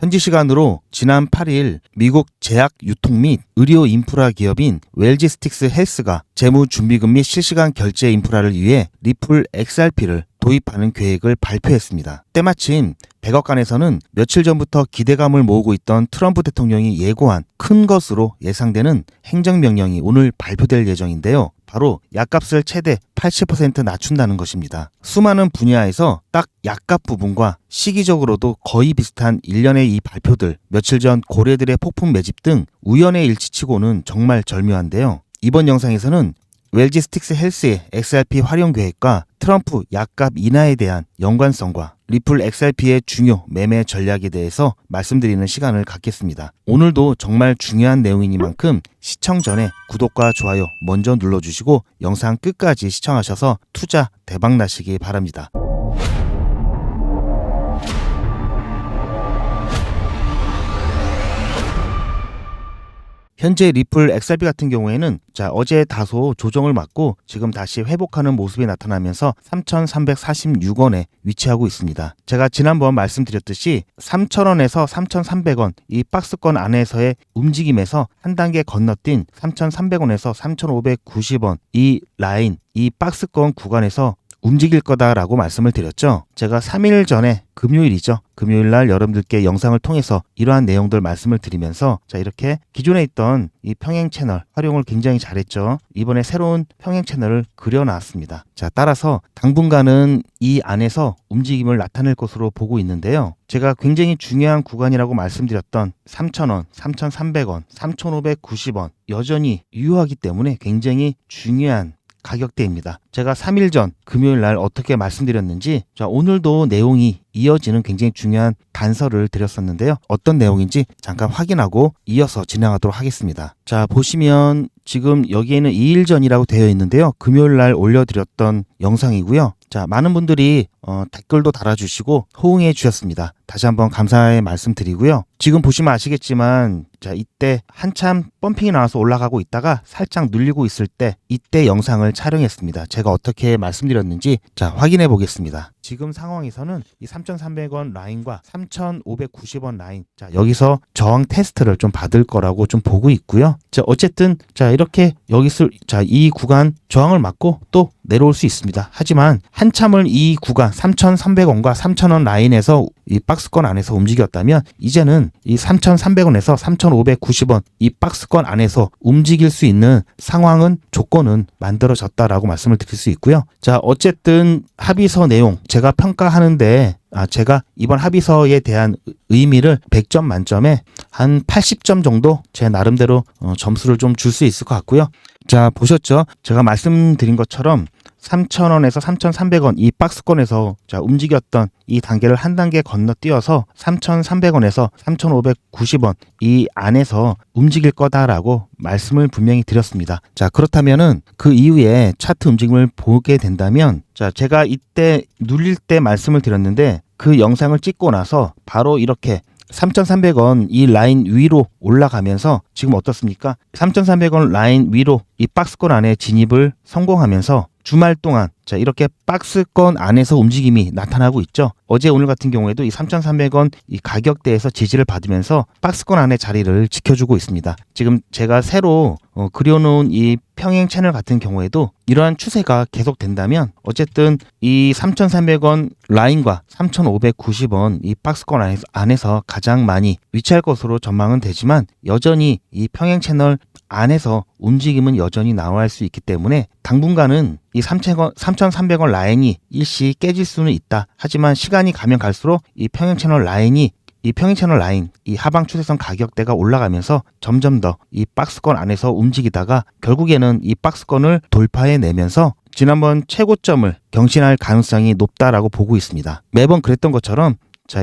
현지 시간으로 지난 8일 미국 제약 유통 및 의료 인프라 기업인 웰지스틱스 헬스가 재무 준비금 및 실시간 결제 인프라를 위해 리플 XRP를 도입하는 계획을 발표했습니다. 때마침 백악관에서는 며칠 전부터 기대감을 모으고 있던 트럼프 대통령이 예고한 큰 것으로 예상되는 행정명령이 오늘 발표될 예정인데요. 바로 약값을 최대 80% 낮춘다는 것입니다. 수많은 분야에서 딱 약값 부분과 시기적으로도 거의 비슷한 일련의 이 발표들, 며칠 전 고래들의 폭풍 매집 등 우연의 일치치고는 정말 절묘한데요. 이번 영상에서는 웰지스틱스 헬스의 XRP 활용 계획과 트럼프 약값 인하에 대한 연관성과 리플 XRP의 중요 매매 전략에 대해서 말씀드리는 시간을 갖겠습니다. 오늘도 정말 중요한 내용이니만큼 시청 전에 구독과 좋아요 먼저 눌러주시고 영상 끝까지 시청하셔서 투자 대박 나시기 바랍니다. 현재 리플 XRP 같은 경우에는 어제 다소 조정을 맞고 지금 다시 회복하는 모습이 나타나면서 3,346원에 위치하고 있습니다. 제가 지난번 말씀드렸듯이 3,000원에서 3,300원 이 박스권 안에서의 움직임에서 한 단계 건너뛴 3,300원에서 3,590원 이 라인, 이 박스권 구간에서 움직일 거다라고 말씀을 드렸죠. 제가 3일 전에 금요일이죠. 금요일날 여러분들께 영상을 통해서 이러한 내용들 말씀을 드리면서 이렇게 기존에 있던 이 평행 채널 활용을 굉장히 잘했죠. 이번에 새로운 평행 채널을 그려놨습니다. 따라서 당분간은 이 안에서 움직임을 나타낼 것으로 보고 있는데요. 제가 굉장히 중요한 구간이라고 말씀드렸던 3,000원, 3,300원, 3,590원 여전히 유효하기 때문에 굉장히 중요한 가격대입니다. 제가 3일 전 금요일 날 어떻게 말씀드렸는지 오늘도 내용이 이어지는 굉장히 중요한 단서를 드렸었는데요. 어떤 내용인지 잠깐 확인하고 이어서 진행하도록 하겠습니다. 보시면 지금 여기에는 2일 전이라고 되어 있는데요. 금요일 날 올려드렸던 영상이고요. 많은 분들이 댓글도 달아주시고 호응해 주셨습니다. 다시 한번 감사의 말씀 드리고요. 지금 보시면 아시겠지만 이때 한참 펌핑이 나와서 올라가고 있다가 살짝 눌리고 있을 때 이때 영상을 촬영했습니다. 제가 어떻게 말씀드렸는지 확인해 보겠습니다. 지금 상황에서는 이 3,300원 라인과 3,590원 라인 여기서 저항 테스트를 좀 받을 거라고 좀 보고 있고요. 어쨌든 이렇게 여기서 이 구간 저항을 맞고 또 내려올 수 있습니다. 하지만 한참을 이 구간 3,300원과 3,000원 라인에서 이 박스권 안에서 움직였다면 이제는 이 3,300원에서 3,590원 이 박스권 안에서 움직일 수 있는 상황은 조건은 만들어졌다라고 말씀을 드릴 수 있고요. 어쨌든 합의서 내용 제가 평가하는데 제가 이번 합의서에 대한 의미를 100점 만점에 한 80점 정도 제 나름대로 점수를 좀 줄 수 있을 것 같고요. 보셨죠? 제가 말씀드린 것처럼 3,000원에서 3,300원 이 박스권에서 움직였던 이 단계를 한 단계 건너뛰어서 3,300원에서 3,590원 이 안에서 움직일 거다라고 말씀을 분명히 드렸습니다. 그렇다면은 그 이후에 차트 움직임을 보게 된다면 제가 이때 눌릴 때 말씀을 드렸는데 그 영상을 찍고 나서 바로 이렇게 3,300원 이 라인 위로 올라가면서 지금 어떻습니까? 3,300원 라인 위로 이 박스권 안에 진입을 성공하면서 주말 동안 이렇게 박스권 안에서 움직임이 나타나고 있죠. 어제 오늘 같은 경우에도 이 3,300원 이 가격대에서 지지를 받으면서 박스권 안에 자리를 지켜주고 있습니다. 지금 제가 새로 그려놓은 이 평행 채널 같은 경우에도 이러한 추세가 계속된다면 어쨌든 이 3,300원 라인과 3,590원 이 박스권 안에서 가장 많이 위치할 것으로 전망은 되지만 여전히 이 평행 채널 안에서 움직임은 여전히 나올 수 있기 때문에 당분간은 이 3,300원 라인이 일시 깨질 수는 있다. 하지만 시간이 가면 갈수록 이 평행 채널 라인 이 하방 추세선 가격대가 올라가면서 점점 더 이 박스권 안에서 움직이다가 결국에는 이 박스권을 돌파해내면서 지난번 최고점을 경신할 가능성이 높다라고 보고 있습니다. 매번 그랬던 것처럼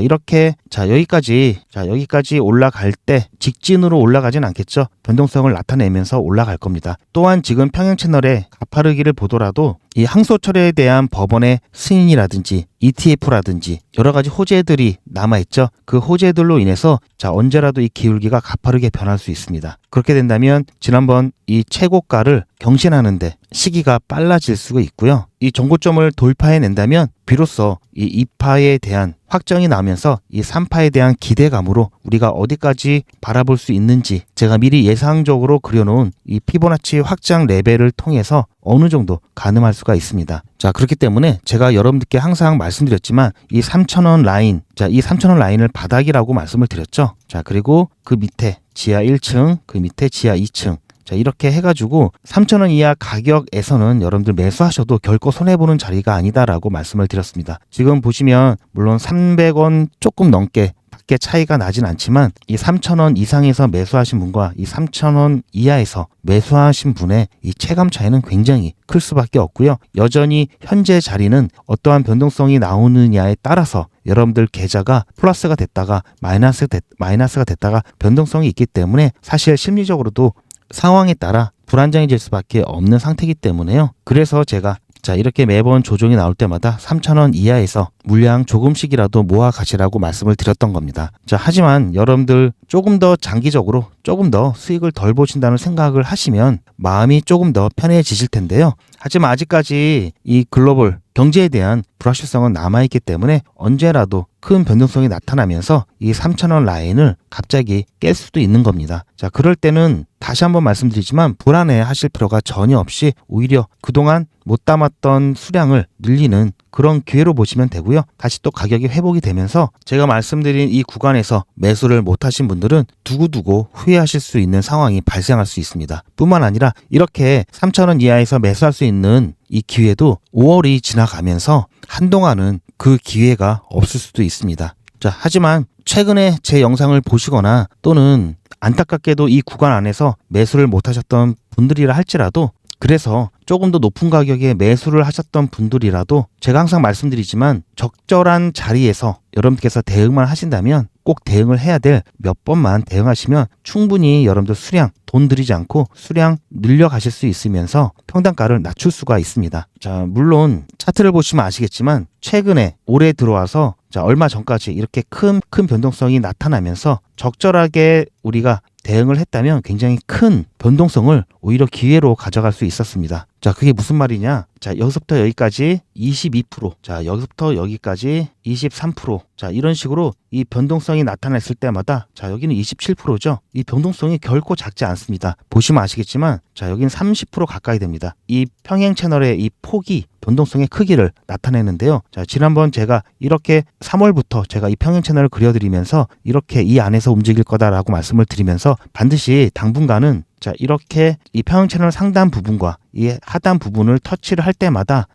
이렇게 여기까지 올라갈 때 직진으로 올라가진 않겠죠. 변동성을 나타내면서 올라갈 겁니다. 또한 지금 평행 채널의 가파르기를 보더라도 이 항소처리에 대한 법원의 승인이라든지 ETF라든지 여러 가지 호재들이 남아있죠. 그 호재들로 인해서 언제라도 이 기울기가 가파르게 변할 수 있습니다. 그렇게 된다면 지난번 이 최고가를 경신하는데 시기가 빨라질 수가 있고요. 이 정고점을 돌파해낸다면 비로소 이 2파에 대한 확정이 나면서 이 3파에 대한 기대감으로 우리가 어디까지 바라볼 수 있는지 제가 미리 예상적으로 그려놓은 이 피보나치 확장 레벨을 통해서 어느 정도 가늠할 수가 있습니다. 자, 그렇기 때문에 제가 여러분들께 항상 말씀드렸지만 이 3,000원 라인, 이 3,000원 라인을 바닥이라고 말씀을 드렸죠. 자, 그리고 그 밑에 지하 1층, 그 밑에 지하 2층. 자, 이렇게 해가지고 3,000원 이하 가격에서는 여러분들 매수하셔도 결코 손해보는 자리가 아니다라고 말씀을 드렸습니다. 지금 보시면 물론 300원 조금 넘게 밖에 차이가 나진 않지만 이 3,000원 이상에서 매수하신 분과 이 3,000원 이하에서 매수하신 분의 이 체감 차이는 굉장히 클 수밖에 없고요. 여전히 현재 자리는 어떠한 변동성이 나오느냐에 따라서 여러분들 계좌가 플러스가 됐다가 마이너스가 됐다가 변동성이 있기 때문에 사실 심리적으로도 상황에 따라 불안정해질 수밖에 없는 상태이기 때문에요. 그래서 제가 이렇게 매번 조정이 나올 때마다 3,000원 이하에서 물량 조금씩이라도 모아 가시라고 말씀을 드렸던 겁니다. 하지만 여러분들 조금 더 장기적으로 조금 더 수익을 덜 보신다는 생각을 하시면 마음이 조금 더 편해지실 텐데요. 하지만 아직까지 이 글로벌 경제에 대한 불확실성은 남아있기 때문에 언제라도 큰 변동성이 나타나면서 이 3,000원 라인을 갑자기 깰 수도 있는 겁니다. 그럴 때는 다시 한번 말씀드리지만 불안해 하실 필요가 전혀 없이 오히려 그동안 못 담았던 수량을 늘리는 그런 기회로 보시면 되고요. 다시 또 가격이 회복이 되면서 제가 말씀드린 이 구간에서 매수를 못하신 분들은 두고두고 후회하실 수 있는 상황이 발생할 수 있습니다. 뿐만 아니라 이렇게 3,000원 이하에서 매수할 수 있는 이 기회도 5월이 지나가면서 한동안은 그 기회가 없을 수도 있습니다. 하지만 최근에 제 영상을 보시거나 또는 안타깝게도 이 구간 안에서 매수를 못하셨던 분들이라 할지라도 그래서 조금 더 높은 가격에 매수를 하셨던 분들이라도 제가 항상 말씀드리지만 적절한 자리에서 여러분께서 대응만 하신다면 꼭 대응을 해야 될 몇 번만 대응하시면 충분히 여러분들 수량 돈 들이지 않고 수량 늘려가실 수 있으면서 평단가를 낮출 수가 있습니다. 물론 차트를 보시면 아시겠지만 최근에 올해 들어와서 얼마 전까지 이렇게 큰 변동성이 나타나면서 적절하게 우리가 대응을 했다면 굉장히 큰 변동성을 오히려 기회로 가져갈 수 있었습니다. 그게 무슨 말이냐? 여기서부터 여기까지 22%, 여기서부터 여기까지 23%, 이런 식으로 이 변동성이 나타났을 때마다 여기는 27%죠. 이 변동성이 결코 작지 않습니다. 보시면 아시겠지만 여기는 30% 가까이 됩니다. 이 평행 채널의 이 폭이 변동성의 크기를 나타내는데요. 지난번 제가 이렇게 3월부터 제가 이 평행 채널을 그려드리면서 이렇게 이 안에서 움직일 거다라고 말씀을 드리면서 반드시 당분간은 이렇게 이 평행 채널 상단 부분과 이 하단 부분을 터치를 할 때마다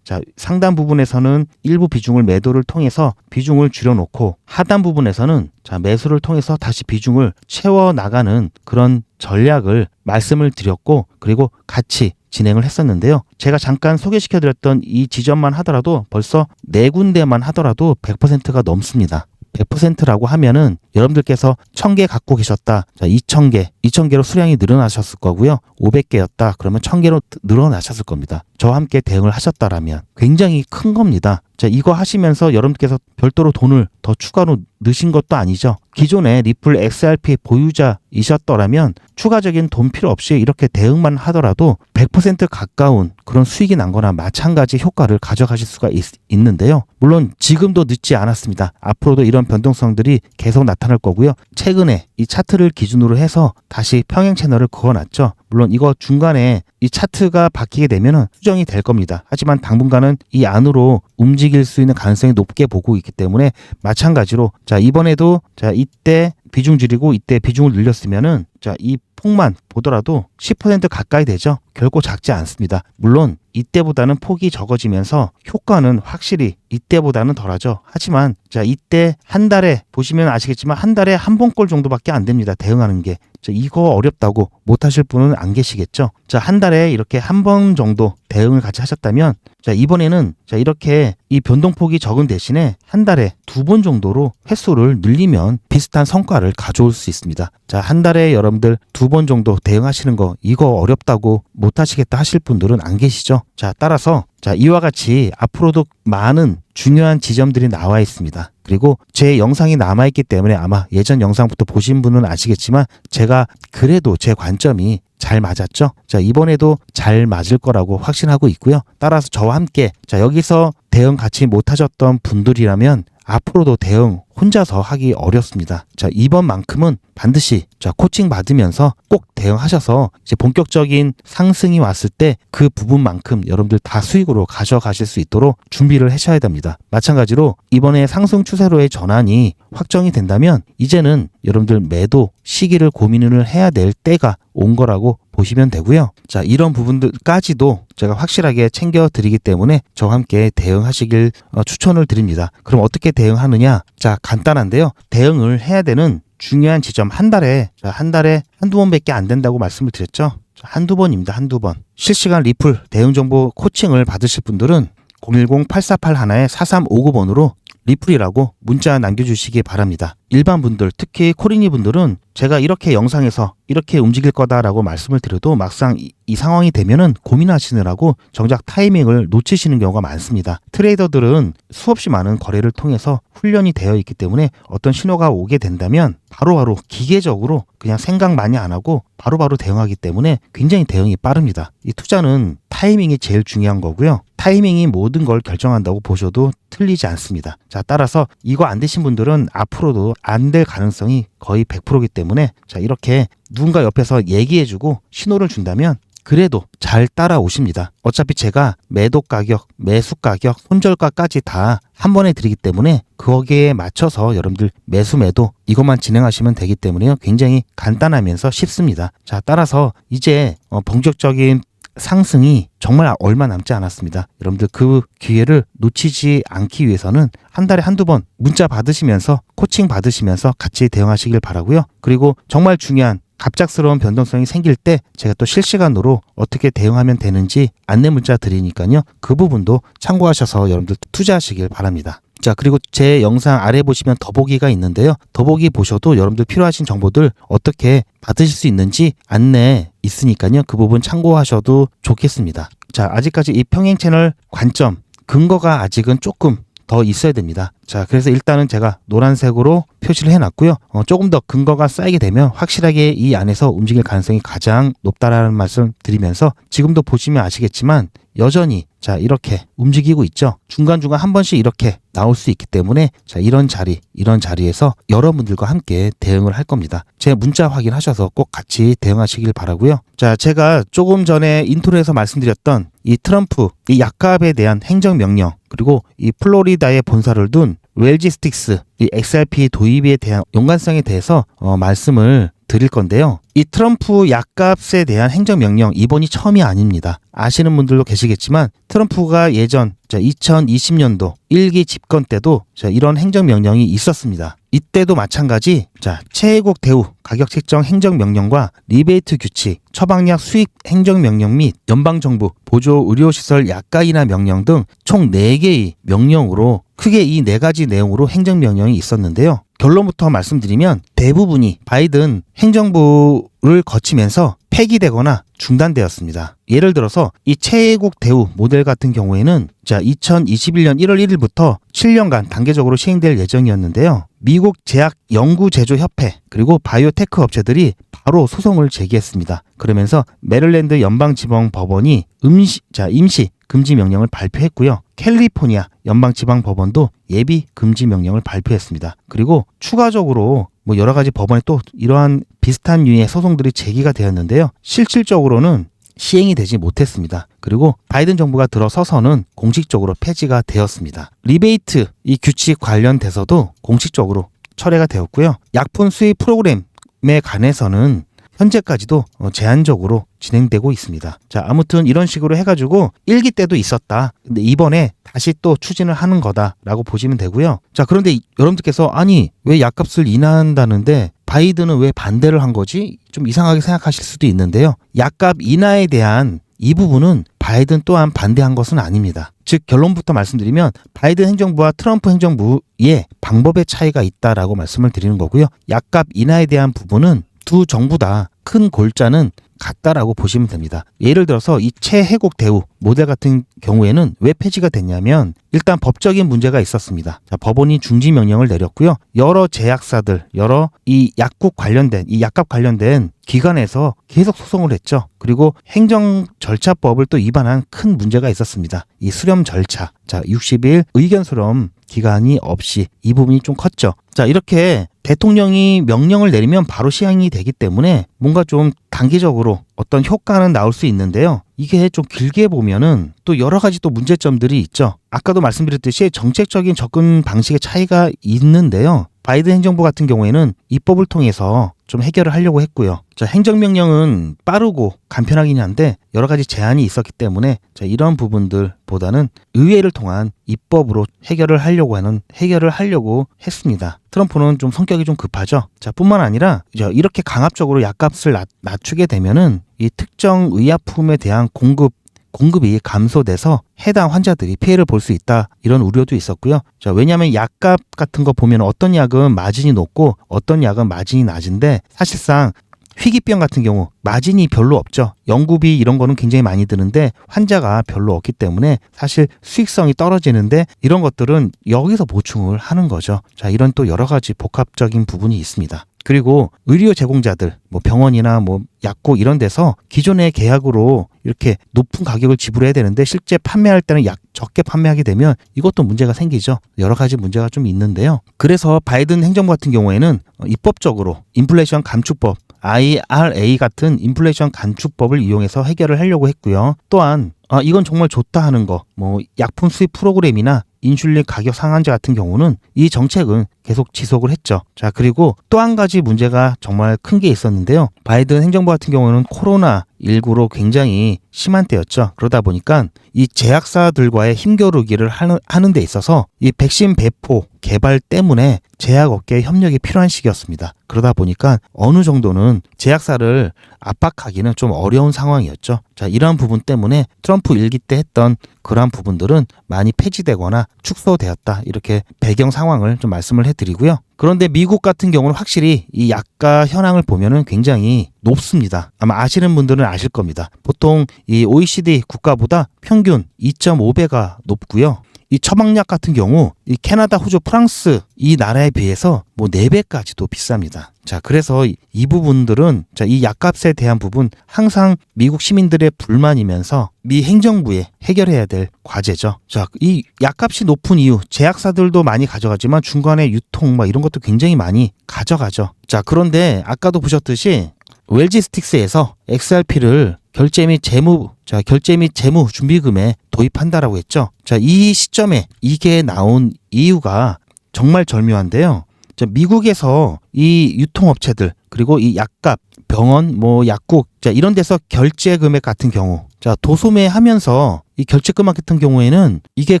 상단 부분에서는 일부 비중을 매도를 통해서 비중을 줄여놓고 하단 부분에서는 매수를 통해서 다시 비중을 채워나가는 그런 전략을 말씀을 드렸고 그리고 같이 진행을 했었는데요. 제가 잠깐 소개시켜드렸던 이 지점만 하더라도 벌써 4군데만 하더라도 100%가 넘습니다. 100%라고 하면은 여러분들께서 1,000개 갖고 계셨다. 2,000개로 수량이 늘어나셨을 거고요. 500개였다. 그러면 1,000개로 늘어나셨을 겁니다. 저와 함께 대응을 하셨다라면 굉장히 큰 겁니다. 이거 하시면서 여러분께서 별도로 돈을 더 추가로 넣으신 것도 아니죠. 기존에 리플 XRP 보유자이셨더라면 추가적인 돈 필요 없이 이렇게 대응만 하더라도 100% 가까운 그런 수익이 난 거나 마찬가지 효과를 가져가실 수가 있는데요. 물론 지금도 늦지 않았습니다. 앞으로도 이런 변동성들이 계속 나타날 거고요. 최근에 이 차트를 기준으로 해서 다시 평행 채널을 그어놨죠. 물론 이거 중간에 이 차트가 바뀌게 되면은 수정이 될 겁니다. 하지만 당분간은 이 안으로 움직일 수 있는 가능성이 높게 보고 있기 때문에 마찬가지로 이번에도 이때 비중 줄이고 이때 비중을 늘렸으면은 이 폭만 보더라도 10% 가까이 되죠. 결코 작지 않습니다. 물론 이때보다는 폭이 적어지면서 효과는 확실히 이때보다는 덜하죠. 하지만 이때 한 달에 보시면 아시겠지만 한 달에 한 번꼴 정도밖에 안 됩니다. 대응하는 게. 이거 어렵다고 못하실 분은 안 계시겠죠. 한 달에 이렇게 한 번 정도 대응을 같이 하셨다면 이번에는 이렇게 이 변동폭이 적은 대신에 한 달에 2번 정도로 횟수를 늘리면 비슷한 성과를 가져올 수 있습니다. 한 달에 여러분들 두 번 정도 대응하시는 거 이거 어렵다고 못하시겠다 하실 분들은 안 계시죠. 자, 따라서 이와 같이 앞으로도 많은 중요한 지점들이 나와 있습니다. 그리고 제 영상이 남아있기 때문에 아마 예전 영상부터 보신 분은 아시겠지만 제가 그래도 제 관점이 잘 맞았죠. 자, 이번에도 잘 맞을 거라고 확신하고 있고요. 따라서 저와 함께 여기서 대응 같이 못하셨던 분들이라면 앞으로도 대응 혼자서 하기 어렵습니다. 자, 이번만큼은 반드시 코칭 받으면서 꼭 대응하셔서 이제 본격적인 상승이 왔을 때 그 부분만큼 여러분들 다 수익으로 가져가실 수 있도록 준비를 하셔야 됩니다. 마찬가지로 이번에 상승 추세로의 전환이 확정이 된다면 이제는 여러분들 매도 시기를 고민을 해야 될 때가 온 거라고 보시면 되고요. 자, 이런 부분들까지도 제가 확실하게 챙겨드리기 때문에 저와 함께 대응하시길 추천을 드립니다. 그럼 어떻게 대응하느냐? 자, 간단한데요. 대응을 해야 되는 중요한 지점 한 달에 한두 번밖에 안 된다고 말씀을 드렸죠. 한두 번입니다. 한두 번. 실시간 리플 대응 정보 코칭을 받으실 분들은 010-8481-4359번으로 리플이라고 문자 남겨주시기 바랍니다. 일반 분들, 특히 코리니 분들은 제가 이렇게 영상에서 이렇게 움직일 거다라고 말씀을 드려도 막상 이 상황이 되면은 고민하시느라고 정작 타이밍을 놓치시는 경우가 많습니다. 트레이더들은 수없이 많은 거래를 통해서 훈련이 되어 있기 때문에 어떤 신호가 오게 된다면 바로바로 기계적으로 그냥 생각 많이 안 하고 바로바로 대응하기 때문에 굉장히 대응이 빠릅니다. 이 투자는 타이밍이 제일 중요한 거고요. 타이밍이 모든 걸 결정한다고 보셔도 틀리지 않습니다. 자, 따라서 이거 안 되신 분들은 앞으로도 안 될 가능성이 거의 100%이기 때문에 이렇게 누군가 옆에서 얘기해주고 신호를 준다면 그래도 잘 따라오십니다. 어차피 제가 매도 가격, 매수 가격, 손절가까지 다 한 번에 드리기 때문에 거기에 맞춰서 여러분들 매수 매도 이것만 진행하시면 되기 때문에요. 굉장히 간단하면서 쉽습니다. 자, 따라서 이제 본격적인 상승이 정말 얼마 남지 않았습니다. 여러분들 그 기회를 놓치지 않기 위해서는 한 달에 한두 번 문자 받으시면서 코칭 받으시면서 같이 대응하시길 바라고요. 그리고 정말 중요한 갑작스러운 변동성이 생길 때 제가 또 실시간으로 어떻게 대응하면 되는지 안내 문자 드리니까요. 그 부분도 참고하셔서 여러분들 투자하시길 바랍니다. 자, 그리고 제 영상 아래 보시면 더보기가 있는데요. 더보기 보셔도 여러분들 필요하신 정보들 어떻게 받으실 수 있는지 안내 있으니까요. 그 부분 참고하셔도 좋겠습니다. 자, 아직까지 이 평행 채널 관점, 근거가 아직은 조금 더 있어야 됩니다. 자, 그래서 일단은 제가 노란색으로 표시를 해놨고요. 조금 더 근거가 쌓이게 되면 확실하게 이 안에서 움직일 가능성이 가장 높다라는 말씀 드리면서 지금도 보시면 아시겠지만 여전히 이렇게 움직이고 있죠. 중간중간 한 번씩 이렇게 나올 수 있기 때문에 이런 자리에서 여러분들과 함께 대응을 할 겁니다. 제 문자 확인하셔서 꼭 같이 대응하시길 바라고요. 자, 제가 조금 전에 인트로에서 말씀드렸던 이 트럼프, 이 약값에 대한 행정명령, 그리고 이 플로리다에 본사를 둔 웰지스틱스, 이 XRP 도입에 대한 연관성에 대해서 말씀을 드릴 건데요. 이 트럼프 약값에 대한 행정명령 이번이 처음이 아닙니다. 아시는 분들도 계시겠지만 트럼프가 예전 2020년도 1기 집권 때도 이런 행정명령이 있었습니다. 이때도 마찬가지 최애국 대우 가격 책정 행정명령과 리베이트 규칙, 처방약 수입 행정명령 및 연방정부 보조 의료시설 약가 인하 명령 등 총 4개의 명령으로 크게 이 4가지 내용으로 행정명령이 있었는데요. 결론부터 말씀드리면 대부분이 바이든 행정부를 거치면서 폐기되거나 중단되었습니다. 예를 들어서 이 최애국 대우 모델 같은 경우에는 2021년 1월 1일부터 7년간 단계적으로 시행될 예정이었는데요. 미국 제약 연구 제조 협회 그리고 바이오테크 업체들이 바로 소송을 제기했습니다. 그러면서 메릴랜드 연방지방 법원이 임시 금지 명령을 발표했고요. 캘리포니아 연방지방 법원도 예비 금지 명령을 발표했습니다. 그리고 추가적으로 여러 가지 법원에 또 이러한 비슷한 류의 소송들이 제기가 되었는데요. 실질적으로는 시행이 되지 못했습니다. 그리고 바이든 정부가 들어서서는 공식적으로 폐지가 되었습니다. 리베이트 이 규칙 관련돼서도 공식적으로 철회가 되었고요. 약품 수입 프로그램에 관해서는 현재까지도 제한적으로 진행되고 있습니다. 자, 아무튼 이런 식으로 해가지고 1기 때도 있었다. 근데 이번에 다시 또 추진을 하는 거다라고 보시면 되고요. 자, 그런데 여러분들께서 아니 왜 약값을 인하한다는데 바이든은 왜 반대를 한 거지? 좀 이상하게 생각하실 수도 있는데요. 약값 인하에 대한 이 부분은 바이든 또한 반대한 것은 아닙니다. 즉 결론부터 말씀드리면 바이든 행정부와 트럼프 행정부의 방법의 차이가 있다라고 말씀을 드리는 거고요. 약값 인하에 대한 부분은 두 정부 다 큰 골자는 같다라고 보시면 됩니다. 예를 들어서 이 최혜국 대우 모델 같은 경우에는 왜 폐지가 됐냐면 일단 법적인 문제가 있었습니다. 자, 법원이 중지 명령을 내렸고요. 여러 제약사들, 여러 이 약국 관련된, 이 약값 관련된 기관에서 계속 소송을 했죠. 그리고 행정 절차법을 또 위반한 큰 문제가 있었습니다. 이 수렴 절차. 자, 60일 의견 수렴 기간이 없이 이 부분이 좀 컸죠. 자, 이렇게 대통령이 명령을 내리면 바로 시행이 되기 때문에 뭔가 좀 단기적으로 어떤 효과는 나올 수 있는데요. 이게 좀 길게 보면은 또 여러 가지 또 문제점들이 있죠. 아까도 말씀드렸듯이 정책적인 접근 방식의 차이가 있는데요. 바이든 행정부 같은 경우에는 입법을 통해서 좀 해결을 하려고 했고요. 자, 행정명령은 빠르고 간편하긴 한데 여러 가지 제한이 있었기 때문에 자, 이런 부분들보다는 의회를 통한 입법으로 해결을 하려고 했습니다. 트럼프는 좀 성격이 좀 급하죠. 자, 뿐만 아니라 이렇게 강압적으로 약값을 낮추게 되면은 이 특정 의약품에 대한 공급이 감소돼서 해당 환자들이 피해를 볼 수 있다, 이런 우려도 있었고요. 자, 왜냐하면 약값 같은 거 보면 어떤 약은 마진이 높고 어떤 약은 마진이 낮은데 사실상 희귀병 같은 경우 마진이 별로 없죠. 연구비 이런 거는 굉장히 많이 드는데 환자가 별로 없기 때문에 사실 수익성이 떨어지는데 이런 것들은 여기서 보충을 하는 거죠. 자, 이런 또 여러 가지 복합적인 부분이 있습니다. 그리고 의료 제공자들, 뭐 병원이나 뭐 약국 이런 데서 기존의 계약으로 이렇게 높은 가격을 지불해야 되는데 실제 판매할 때는 적게 판매하게 되면 이것도 문제가 생기죠. 여러 가지 문제가 좀 있는데요. 그래서 바이든 행정부 같은 경우에는 입법적으로 인플레이션 감축법, IRA 같은 인플레이션 감축법을 이용해서 해결을 하려고 했고요. 또한 이건 정말 좋다 하는 거, 뭐 약품 수입 프로그램이나 인슐린 가격 상한제 같은 경우는 이 정책은 계속 지속을 했죠. 자, 그리고 또 한 가지 문제가 정말 큰 게 있었는데요. 바이든 행정부 같은 경우는 코로나19로 굉장히 심한 때였죠. 그러다 보니까 이 제약사들과의 힘겨루기를 하는 데 있어서 이 백신 배포 개발 때문에 제약업계의 협력이 필요한 시기였습니다. 그러다 보니까 어느 정도는 제약사를 압박하기는 좀 어려운 상황이었죠. 자, 이러한 부분 때문에 트럼프 일기 때 했던 그러한 부분들은 많이 폐지되거나 축소되었다, 이렇게 배경 상황을 좀 말씀을 해드리고요. 그런데 미국 같은 경우는 확실히 이 약가 현황을 보면은 굉장히 높습니다. 아마 아시는 분들은 아실 겁니다. 보통 이 OECD 국가보다 평균 2.5배가 높고요. 이 처방약 같은 경우 이 캐나다, 호주, 프랑스 이 나라에 비해서 뭐 4배까지도 비쌉니다. 자, 그래서 이 부분들은 이 약값에 대한 부분 항상 미국 시민들의 불만이면서 미 행정부에 해결해야 될 과제죠. 자, 이 약값이 높은 이유, 제약사들도 많이 가져가지만 중간에 유통 이런 것도 굉장히 많이 가져가죠. 자, 그런데 아까도 보셨듯이 웰지 스틱스에서 XRP를 결제 및 재무 준비금에 도입한다라고 했죠. 자, 이 시점에 이게 나온 이유가 정말 절묘한데요. 자, 미국에서 이 유통업체들, 그리고 이 약값, 병원, 약국, 자, 이런 데서 결제 금액 같은 경우, 자, 도소매하면서 이 결제 금액 같은 경우에는 이게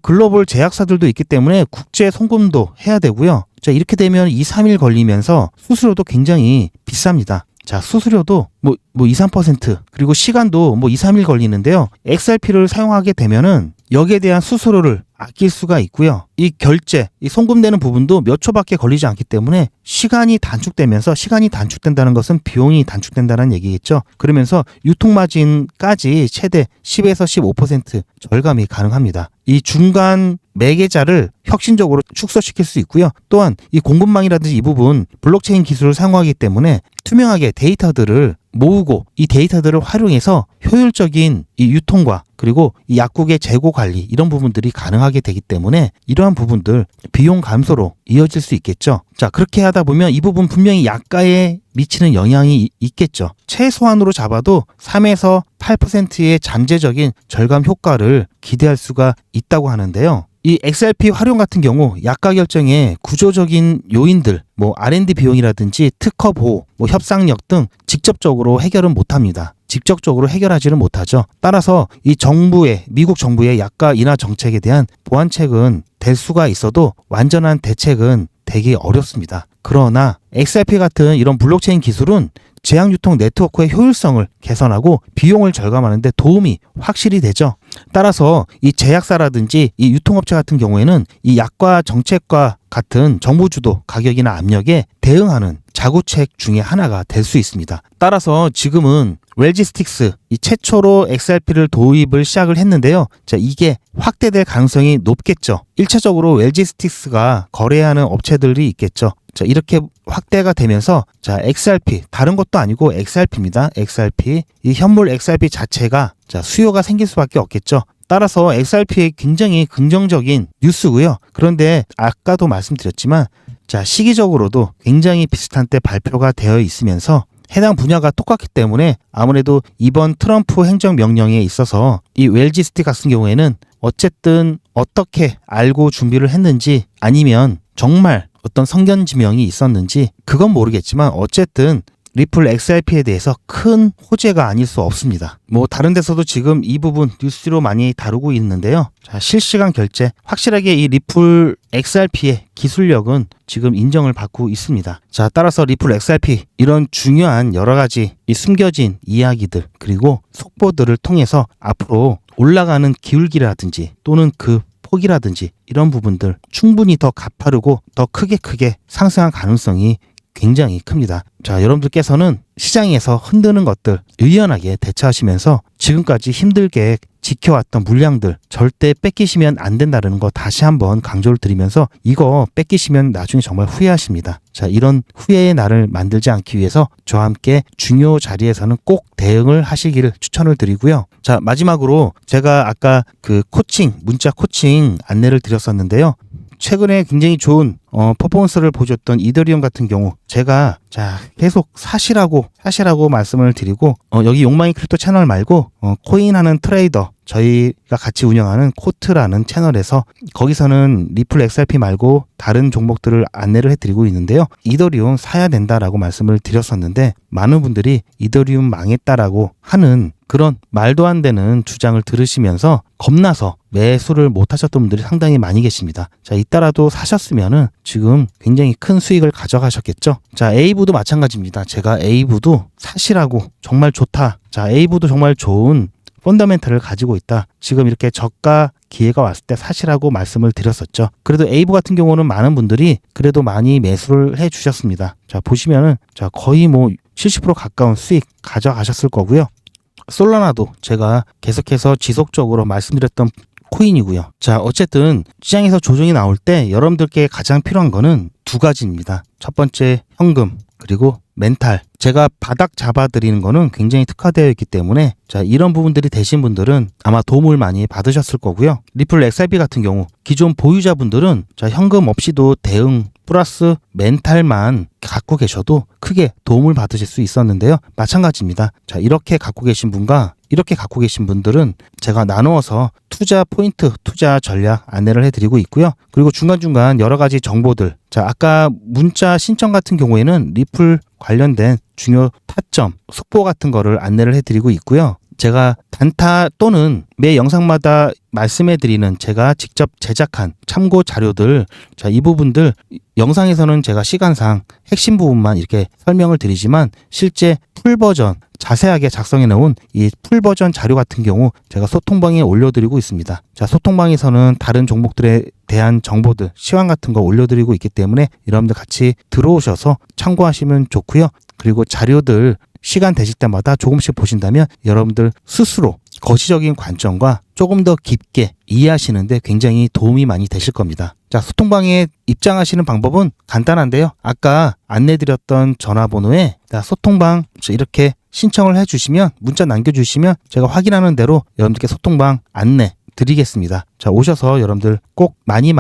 글로벌 제약사들도 있기 때문에 국제 송금도 해야 되고요. 자, 이렇게 되면 2, 3일 걸리면서 수수료도 굉장히 비쌉니다. 자, 수수료도 2, 3%, 그리고 시간도 2, 3일 걸리는데요. XRP를 사용하게 되면은 여기에 대한 수수료를 아낄 수가 있고요. 이 결제, 이 송금되는 부분도 몇 초밖에 걸리지 않기 때문에 시간이 단축된다는 것은 비용이 단축된다는 얘기겠죠. 그러면서 유통마진까지 최대 10에서 15% 절감이 가능합니다. 이 중간 매개자를 혁신적으로 축소시킬 수 있고요. 또한 이 공급망이라든지 이 부분 블록체인 기술을 사용하기 때문에 투명하게 데이터들을 모으고 이 데이터들을 활용해서 효율적인 이 유통과 그리고 이 약국의 재고 관리, 이런 부분들이 가능하게 되기 때문에 이러한 부분들 비용 감소로 이어질 수 있겠죠. 자, 그렇게 하다 보면 이 부분 분명히 약가에 미치는 영향이 있겠죠. 최소한으로 잡아도 3에서 8%의 잠재적인 절감 효과를 기대할 수가 있다고 하는데요. 이 XRP 활용 같은 경우 약가 결정의 구조적인 요인들, R&D 비용이라든지 특허 보호, 협상력 등 직접적으로 해결은 못합니다. 직접적으로 해결하지는 못하죠. 따라서 이 미국 정부의 약가 인하 정책에 대한 보완책은 될 수가 있어도 완전한 대책은 되게 어렵습니다. 그러나 XRP 같은 이런 블록체인 기술은 제약 유통 네트워크의 효율성을 개선하고 비용을 절감하는 데 도움이 확실히 되죠. 따라서 이 제약사라든지 이 유통업체 같은 경우에는 이 약과 정책과 같은 정부 주도 가격이나 압력에 대응하는 자구책 중에 하나가 될 수 있습니다. 따라서 지금은 웰지스틱스 이 최초로 XRP를 도입을 시작을 했는데요. 자, 이게 확대될 가능성이 높겠죠. 1차적으로 웰지스틱스가 거래하는 업체들이 있겠죠. 자, 이렇게 확대가 되면서 자, XRP 다른 것도 아니고 XRP입니다. XRP 이 현물 XRP 자체가 자, 수요가 생길 수밖에 없겠죠. 따라서 XRP의 굉장히 긍정적인 뉴스고요. 그런데 아까도 말씀드렸지만 자, 시기적으로도 굉장히 비슷한 때 발표가 되어 있으면서 해당 분야가 똑같기 때문에 아무래도 이번 트럼프 행정명령에 있어서 이 웰지스틱 같은 경우에는 어쨌든 어떻게 알고 준비를 했는지 아니면 정말 어떤 성견지명이 있었는지 그건 모르겠지만 어쨌든 리플 XRP에 대해서 큰 호재가 아닐 수 없습니다. 뭐 다른 데서도 지금 이 부분 뉴스로 많이 다루고 있는데요. 자, 실시간 결제 확실하게 이 리플 XRP의 기술력은 지금 인정을 받고 있습니다. 자, 따라서 리플 XRP 이런 중요한 여러 가지 이 숨겨진 이야기들 그리고 속보들을 통해서 앞으로 올라가는 기울기라든지 또는 그 폭이라든지 이런 부분들 충분히 더 가파르고 더 크게 상승할 가능성이 굉장히 큽니다. 자, 여러분들께서는 시장에서 흔드는 것들 유연하게 대처하시면서 지금까지 힘들게 지켜왔던 물량들 절대 뺏기시면 안 된다는 거 다시 한번 강조를 드리면서 이거 뺏기시면 나중에 정말 후회하십니다. 자, 이런 후회의 날을 만들지 않기 위해서 저와 함께 중요 자리에서는 꼭 대응을 하시기를 추천을 드리고요. 자, 마지막으로 제가 아까 그 문자 코칭 안내를 드렸었는데요. 최근에 굉장히 좋은 퍼포먼스를 보여줬던 이더리움 같은 경우 제가 자 계속 사시라고 말씀을 드리고 여기 욕망의 크립토 채널 말고 코인하는 트레이더 저희가 같이 운영하는 코트라는 채널에서 거기서는 리플 XRP 말고 다른 종목들을 안내를 해드리고 있는데요. 이더리움 사야 된다라고 말씀을 드렸었는데 많은 분들이 이더리움 망했다라고 하는 그런 말도 안 되는 주장을 들으시면서 겁나서 매수를 못 하셨던 분들이 상당히 많이 계십니다. 자, 이따라도 사셨으면은 지금 굉장히 큰 수익을 가져가셨겠죠. 자, 에이브도 마찬가지입니다. 제가 에이브도 사시라고 정말 좋다. 자, 에이브도 정말 좋은 펀더멘탈을 가지고 있다. 지금 이렇게 저가 기회가 왔을 때 사시라고 말씀을 드렸었죠. 그래도 에이브 같은 경우는 많은 분들이 그래도 많이 매수를 해 주셨습니다. 자, 보시면은 자, 거의 뭐 70% 가까운 수익 가져가셨을 거고요. 솔라나도 제가 계속해서 지속적으로 말씀드렸던 코인이고요. 자, 어쨌든 시장에서 조정이 나올 때 여러분들께 가장 필요한 거는 두 가지입니다. 첫 번째 현금 그리고 멘탈. 제가 바닥 잡아드리는 거는 굉장히 특화되어 있기 때문에 자, 이런 부분들이 되신 분들은 아마 도움을 많이 받으셨을 거고요. 리플 XRP 같은 경우 기존 보유자분들은 자, 현금 없이도 대응 플러스 멘탈만 갖고 계셔도 크게 도움을 받으실 수 있었는데요. 마찬가지입니다. 자, 이렇게 갖고 계신 분과 이렇게 갖고 계신 분들은 제가 나누어서 투자 포인트, 투자 전략 안내를 해드리고 있고요. 그리고 중간중간 여러 가지 정보들. 자, 아까 문자 신청 같은 경우에는 리플 관련된 중요 타점, 속보 같은 거를 안내를 해드리고 있고요. 제가 단타 또는 매 영상마다 말씀해드리는 제가 직접 제작한 참고 자료들, 자, 이 부분들 영상에서는 제가 시간상 핵심 부분만 이렇게 설명을 드리지만 실제 풀 버전 자세하게 작성해 놓은 이 풀 버전 자료 같은 경우 제가 소통방에 올려드리고 있습니다. 자, 소통방에서는 다른 종목들에 대한 정보들, 시황 같은 거 올려드리고 있기 때문에 여러분들 같이 들어오셔서 참고하시면 좋고요. 그리고 자료들 시간 되실 때마다 조금씩 보신다면 여러분들 스스로 거시적인 관점과 조금 더 깊게 이해하시는데 굉장히 도움이 많이 되실 겁니다. 자, 소통방에 입장하시는 방법은 간단한데요. 아까 안내드렸던 전화번호에 소통방 이렇게 신청을 해주시면 문자 남겨주시면 제가 확인하는 대로 여러분들께 소통방 안내 드리겠습니다. 자, 오셔서 여러분들 꼭 많이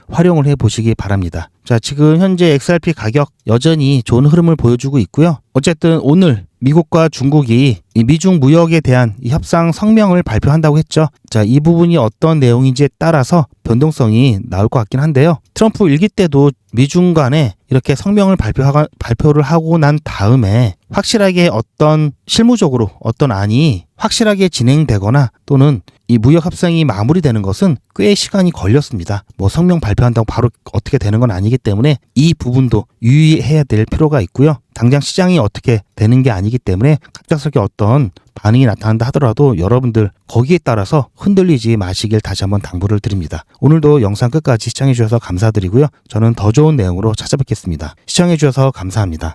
활용을 해보시기 바랍니다. 자, 지금 현재 XRP 가격 여전히 좋은 흐름을 보여주고 있고요. 어쨌든 오늘 미국과 중국이 이 미중 무역에 대한 이 협상 성명을 발표한다고 했죠. 자, 이 부분이 어떤 내용인지에 따라서 변동성이 나올 것 같긴 한데요. 트럼프 일기 때도 미중 간에 이렇게 성명을 발표를 하고 난 다음에 확실하게 어떤 실무적으로 어떤 안이 확실하게 진행되거나 또는 이 무역 협상이 마무리되는 것은 꽤 시간이 걸렸습니다. 뭐 성명 성능 발표한다고 바로 어떻게 되는 건 아니기 때문에 이 부분도 유의해야 될 필요가 있고요. 당장 시장이 어떻게 되는 게 아니기 때문에 갑작스럽게 어떤 반응이 나타난다 하더라도 여러분들 거기에 따라서 흔들리지 마시길 다시 한번 당부를 드립니다. 오늘도 영상 끝까지 시청해 주셔서 감사드리고요. 저는 더 좋은 내용으로 찾아뵙겠습니다. 시청해 주셔서 감사합니다.